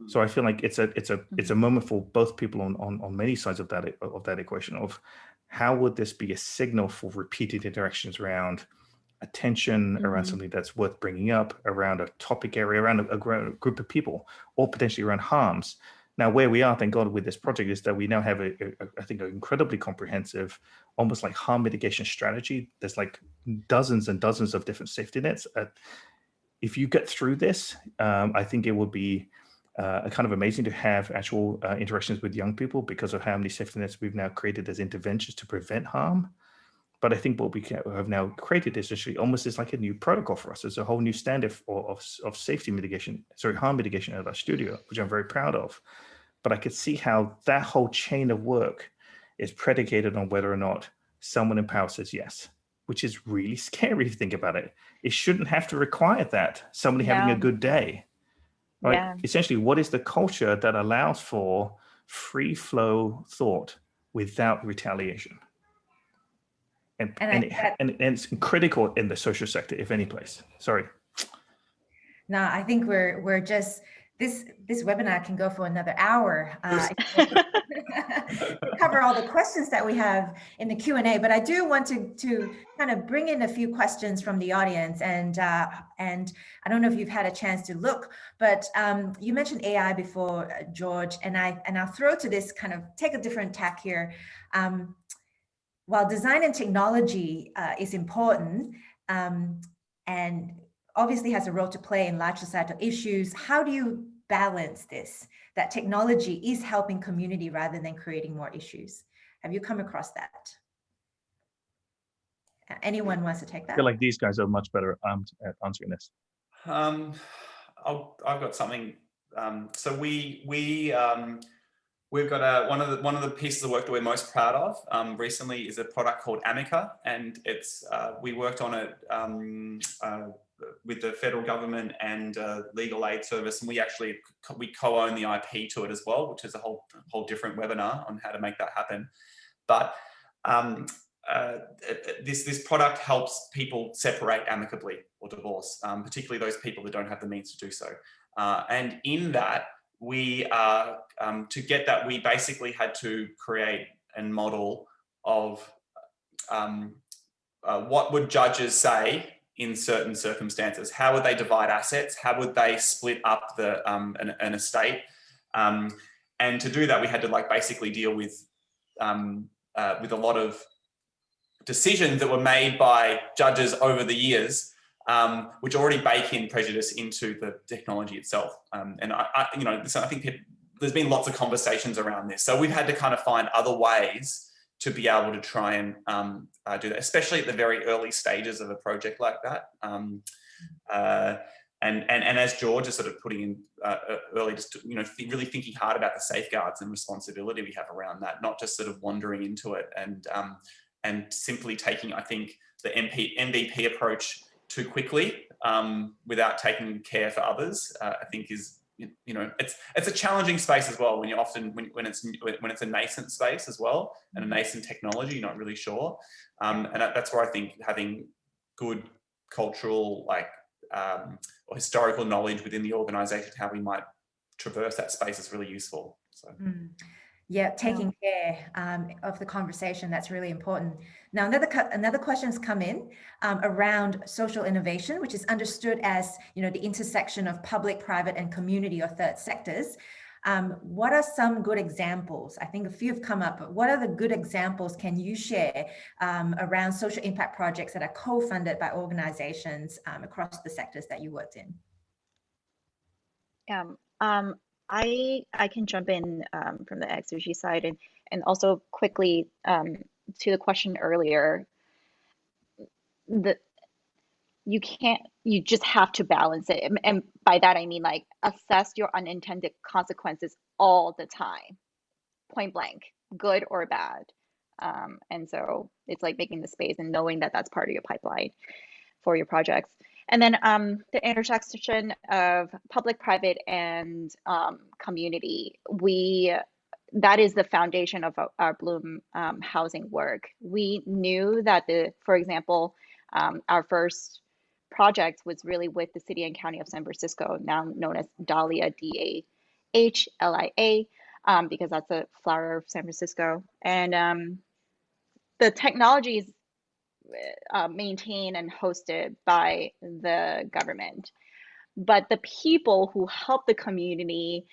So I feel like it's a moment for both people on many sides of that equation of how would this be a signal for repeated interactions around attention, around something that's worth bringing up, around a topic area, around a group of people, or potentially around harms. Now, where we are, thank God, with this project is that we now have I think, an incredibly comprehensive, almost like harm mitigation strategy. There's like dozens and dozens of different safety nets. If you get through this, I think it would be kind of amazing to have actual interactions with young people because of how many safety nets we've now created as interventions to prevent harm. But I think what we have now created is actually almost is like a new protocol for us. It's a whole new standard of safety mitigation, harm mitigation at our studio, which I'm very proud of. But I could see how that whole chain of work is predicated on whether or not someone in power says yes. which is really scary if you think about it. It shouldn't have to require that, somebody having a good day. Right? Yeah. Essentially, what is the culture that allows for free flow thought without retaliation? And it's critical in the social sector, if any place. Sorry. No, I think we're just this webinar can go for another hour to cover all the questions that we have in the Q&A. But I do want to kind of bring in a few questions from the audience, and I don't know if you've had a chance to look, but you mentioned AI before, George, and I'll throw to this, kind of take a different tack here. While design and technology is important, and obviously has a role to play in large societal issues, how do you balance this, that technology is helping community rather than creating more issues? Have you come across that? Anyone wants to take that? I feel like these guys are much better at answering this. I've got something. So we've got one of the pieces of work that we're most proud of recently is a product called Amica, and it's we worked on it with the federal government and legal aid service, and we co-own the IP to it as well, which is a whole different webinar on how to make that happen. But this product helps people separate amicably or divorce, particularly those people that don't have the means to do so. And in that, to get that, we basically had to create a model of what would judges say in certain circumstances. How would they divide assets? How would they split up an estate? And to do that, we had to basically deal with a lot of decisions that were made by judges over the years, which already bake in prejudice into the technology itself. And I think there's been lots of conversations around this. So we've had to kind of find other ways to be able to try and do that, especially at the very early stages of a project like that. And as George is sort of putting in early, just really thinking hard about the safeguards and responsibility we have around that, not just sort of wandering into it and simply taking, I think, the MVP approach too quickly without taking care for others. I think is it's a challenging space as well when you're often when it's a nascent space as well and a nascent technology, you're not really sure. And that's where I think having good cultural or historical knowledge within the organization, how we might traverse that space, is really useful. So. Yeah, taking care of the conversation, that's really important. Now, another question's come in around social innovation, which is understood as, the intersection of public, private, and community or third sectors. What are some good examples? I think a few have come up, but what are the good examples can you share around social impact projects that are co-funded by organizations across the sectors that you worked in? I can jump in from the XRG side and also quickly to the question earlier, you just have to balance it. And by that, I mean assess your unintended consequences all the time, point blank, good or bad. And so it's making the space and knowing that that's part of your pipeline for your projects. And then the intersection of public, private, and community, that is the foundation of our Bloom housing work. We knew that for example, our first project was really with the City and County of San Francisco, now known as Dahlia, DAHLIA, because that's a flower of San Francisco. And the technology is maintained and hosted by the government, but the people who help the community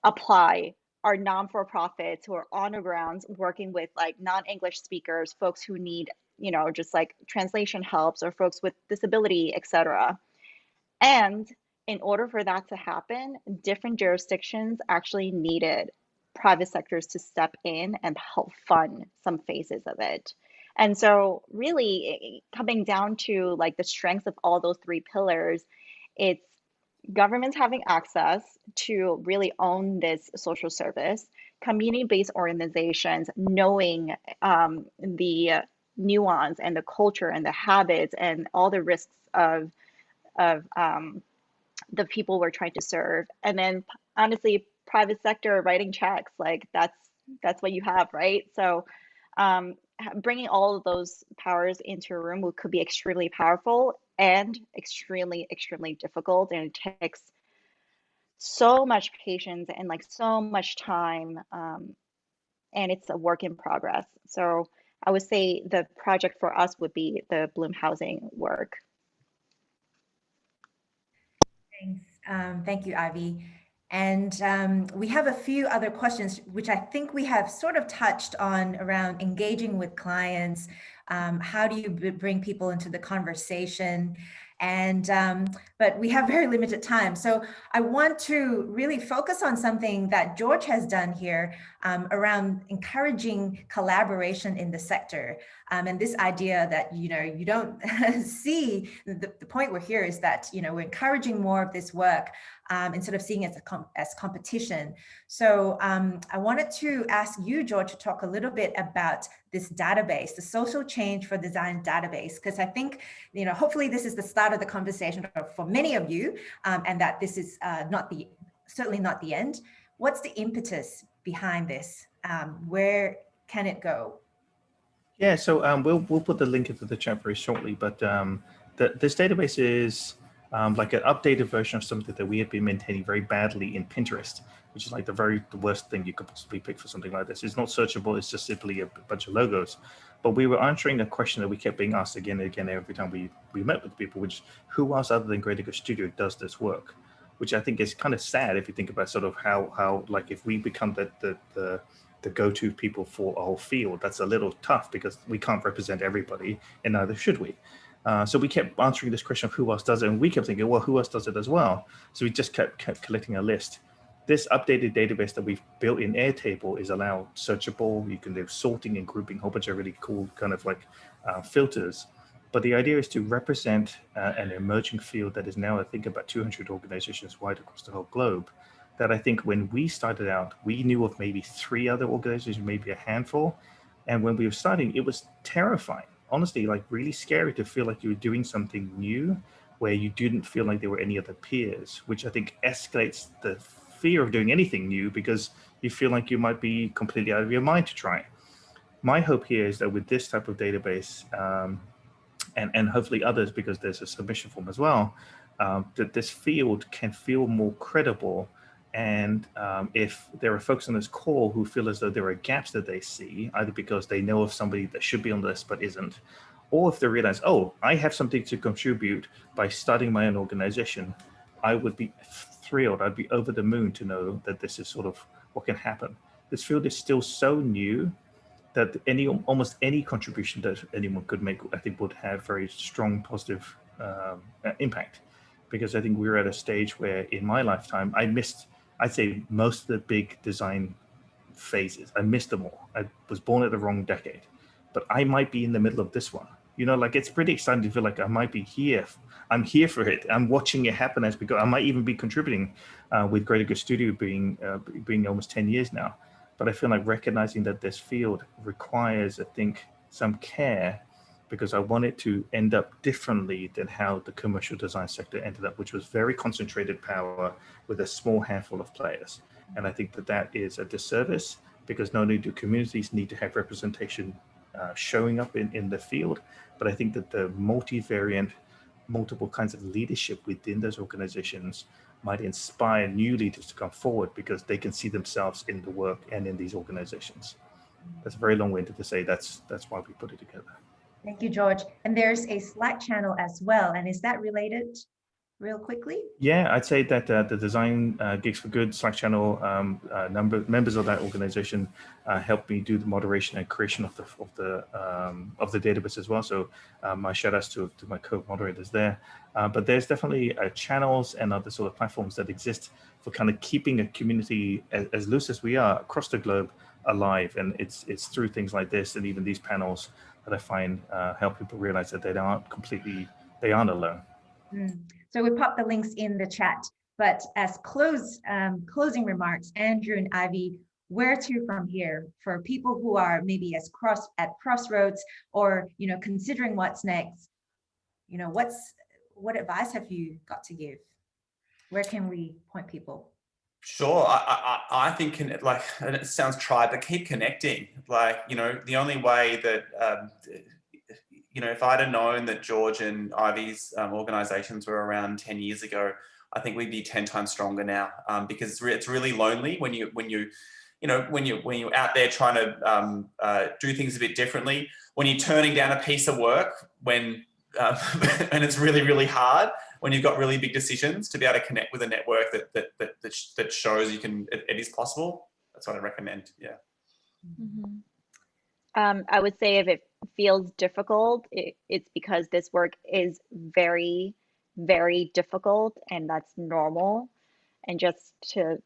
apply are non-for-profits who are on the ground working with non-English speakers, folks who need just translation helps, or folks with disability, etc. And in order for that to happen, different jurisdictions actually needed private sectors to step in and help fund some phases of it. And so really coming down to the strengths of all those three pillars, it's governments having access to really own this social service, community-based organizations knowing the nuance and the culture and the habits and all the risks of the people we're trying to serve. And then honestly, private sector writing checks, like that's what you have, right? So bringing all of those powers into a room could be extremely powerful and extremely, extremely difficult. And it takes so much patience and like so much time. And it's a work in progress. So I would say the project for us would be the Bloom housing work. Thanks. Thank you, Ivy. And we have a few other questions, which I think we have sort of touched on around engaging with clients. How do you bring people into the conversation? But we have very limited time. So I want to really focus on something that George has done here around encouraging collaboration in the sector. And this idea that, you don't see, the point we're here is that, we're encouraging more of this work instead of seeing it as competition. So I wanted to ask you, George, to talk a little bit about this database, the social change for design database, because I think, hopefully this is the start of the conversation for many of you, and that this is certainly not the end. What's the impetus behind this? Where can it go? Yeah, so we'll put the link into the chat very shortly, but this database is like an updated version of something that we have been maintaining very badly in Pinterest, which is like the worst thing you could possibly pick for something like this. It's not searchable, it's just simply a bunch of logos. But we were answering the question that we kept being asked again and again every time we met with people, which who else other than Greater Good Studio does this work? Which I think is kind of sad if you think about sort of how like if we become the go-to people for a whole field, that's a little tough because we can't represent everybody, and neither should we. So we kept answering this question of who else does it, and we kept thinking, well, who else does it as well? So we just kept collecting a list. This updated database that we've built in Airtable is allowed searchable. You can do sorting and grouping, a whole bunch of really cool kind of like filters. But the idea is to represent an emerging field that is now, I think, about 200 organizations wide across the whole globe. That I think when we started out, we knew of maybe 3 other organizations, maybe a handful. And when we were starting, it was terrifying. Honestly, like really scary to feel like you were doing something new where you didn't feel like there were any other peers, which I think escalates the fear of doing anything new because you feel like you might be completely out of your mind to try it. My hope here is that with this type of database, and hopefully others, because there's a submission form as well, that this field can feel more credible. And if there are folks on this call who feel as though there are gaps that they see, either because they know of somebody that should be on the list but isn't, or if they realize, oh, I have something to contribute by starting my own organization, I would be thrilled. I'd be over the moon to know that this is sort of what can happen. This field is still so new that almost any contribution that anyone could make, I think, would have very strong positive impact. Because I think we're at a stage where in my lifetime, I missed, I'd say, most of the big design phases. I missed them all. I was born at the wrong decade, but I might be in the middle of this one. Like it's pretty exciting to feel like I might be here. I'm here for it. I'm watching it happen as we go. I might even be contributing with Greater Good Studio being almost 10 years now. But I feel like recognizing that this field requires, I think, some care, because I want it to end up differently than how the commercial design sector ended up, which was very concentrated power with a small handful of players. And I think that is a disservice, because not only do communities need to have representation showing up in the field, but I think that the multivariant, multiple kinds of leadership within those organizations might inspire new leaders to come forward because they can see themselves in the work and in these organizations. That's a very long-winded to say that's why we put it together. Thank you, George. And there's a Slack channel as well. And is that related real quickly? Yeah, I'd say that the Design Gigs for Good Slack channel members of that organization helped me do the moderation and creation of the database as well. So my shout outs to my co-moderators there. But there's definitely channels and other sort of platforms that exist for kind of keeping a community as loose as we are across the globe alive. And it's through things like this and even these panels that I find help people realize that they aren't alone. So we popped the links in the chat, but as closing remarks, Andrew and Ivy, where to from here for people who are maybe at crossroads, or considering what's next. What advice have you got to give? Where can we point people? Sure. I think, like, and it sounds trite, but keep connecting. Like, the only way that, if I'd have known that George and Ivy's organizations were around 10 years ago, I think we'd be 10 times stronger now, because it's really lonely when you're out there trying to do things a bit differently, when you're turning down a piece of work, when and it's really, really hard, when you've got really big decisions, to be able to connect with a network that shows it is possible. That's what I recommend. Yeah. Mm-hmm. I would say if it feels difficult, it's because this work is very, very difficult, and that's normal. And just to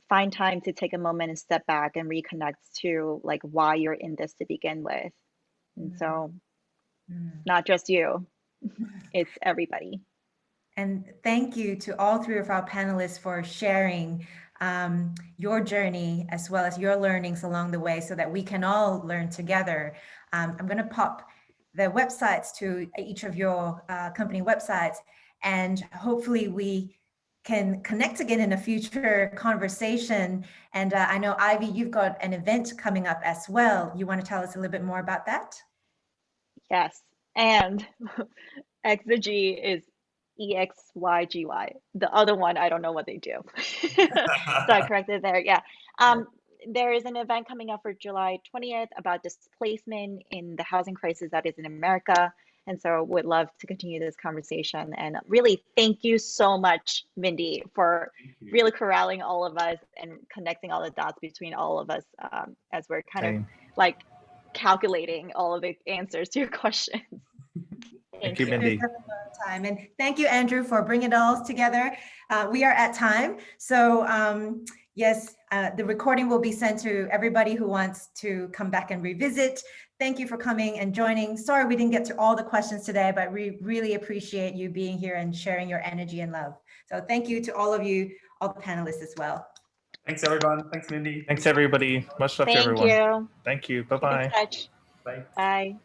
find time to take a moment and step back and reconnect to like why you're in this to begin with. And so not just you, it's everybody. And thank you to all three of our panelists for sharing your journey as well as your learnings along the way, so that we can all learn together. I'm going to pop the websites to each of your company websites, and hopefully we can connect again in a future conversation. And I know, Ivy, you've got an event coming up as well. You want to tell us a little bit more about that? Yes. And Exygy is EXYGY. The other one, I don't know what they do. So I corrected there. Yeah. There is an event coming up for July 20th about displacement in the housing crisis that is in America. And so would love to continue this conversation. And really, thank you so much, Mindy, for really corralling all of us and connecting all the dots between all of us as we're kind of like calculating all of the answers to your questions. Thank you, Mindy. Time. And thank you, Andrew, for bringing it all together. We are at time. So yes, the recording will be sent to everybody who wants to come back and revisit. Thank you for coming and joining. Sorry we didn't get to all the questions today, but we really appreciate you being here and sharing your energy and love. So thank you to all of you, all the panelists as well. Thanks, everyone. Thanks, Mindy. Thanks, everybody. Much love to everyone. Thank you. Thank you. Bye-bye. Keep in touch. Bye. Bye.